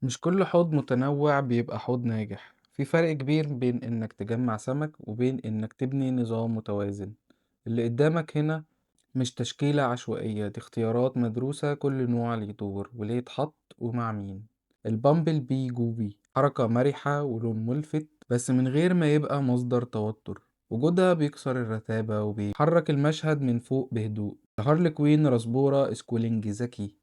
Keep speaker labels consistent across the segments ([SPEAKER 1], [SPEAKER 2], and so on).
[SPEAKER 1] مش كل حوض متنوع بيبقى حوض ناجح، في فرق كبير بين إنك تجمع سمك وبين إنك تبني نظام متوازن. اللي قدامك هنا مش تشكيلة عشوائية، دي اختيارات مدروسة، كل نوع ليه دور وليه يتحط ومع مين. البامبل بي جوبي حركة مرحة ولون ملفت بس من غير ما يبقى مصدر توتر، وجودها بيكسر الرتابة وبيحرك المشهد من فوق بهدوء. الهارلكوين راسبورا اسكولينج ذكي،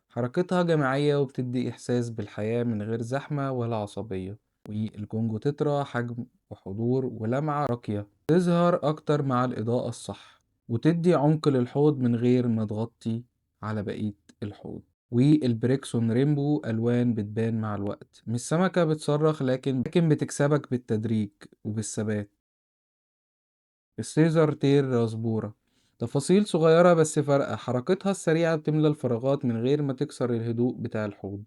[SPEAKER 1] حركتها جماعية وبتدي إحساس بالحياة من غير زحمة ولا عصبية. والكونجو تترا حجم وحضور ولمعة راقية، تظهر أكتر مع الإضاءة الصح وتدي عمق للحوض من غير ما تغطي على بقية الحوض. والبريكسون ريمبو ألوان بتبان مع الوقت، مش سمكة بتصرخ لكن بتكسبك بالتدريج وبالثبات. السيزر تير راسبورا تفاصيل صغيرة بس فارقة، حركتها السريعة بتملى الفراغات من غير ما تكسر الهدوء بتاع الحوض.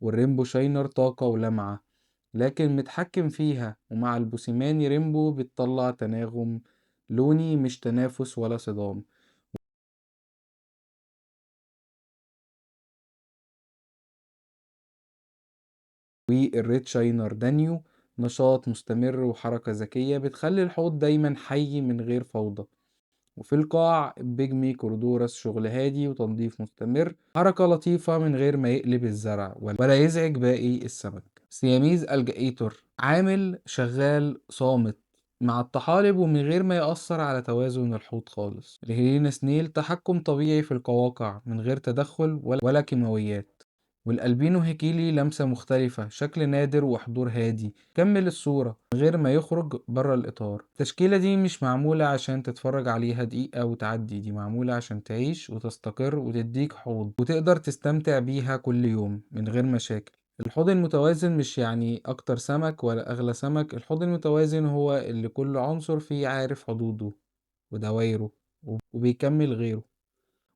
[SPEAKER 1] والريمبو شاينر طاقة ولمعة لكن متحكم فيها، ومع البوسيماني ريمبو بتطلع تناغم لوني مش تنافس ولا صدام. والريد شاينر دانيو نشاط مستمر وحركة ذكية بتخلي الحوض دايما حي من غير فوضى. وفي القاع بيجمي كوردورس شغل هادي وتنظيف مستمر، حركة لطيفة من غير ما يقلب الزرع ولا يزعج باقي السمك. سياميز الجئيتور عامل شغال صامت مع الطحالب ومن غير ما يأثر على توازن الحوض خالص. الهيلينا سنيل تحكم طبيعي في القواقع من غير تدخل ولا كيماويات. والألبينو هيكيلي لمسة مختلفة، شكل نادر وحضور هادي كمل الصورة من غير ما يخرج بره الإطار. التشكيلة دي مش معمولة عشان تتفرج عليها دقيقة وتعدي، دي معمولة عشان تعيش وتستقر وتديك حوض وتقدر تستمتع بيها كل يوم من غير مشاكل. الحوض المتوازن مش يعني أكتر سمك ولا أغلى سمك، الحوض المتوازن هو اللي كل عنصر فيه عارف حدوده ودوايره وبيكمل غيره.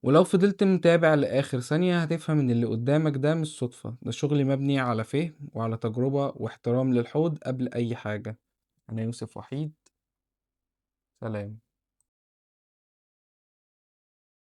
[SPEAKER 1] ولو فضلت متابع لآخر ثانية هتفهم إن اللي قدامك ده مش صدفة، ده شغل مبني على فهم وعلى تجربة واحترام للحوض قبل أي حاجة. أنا يوسف وحيد، سلام.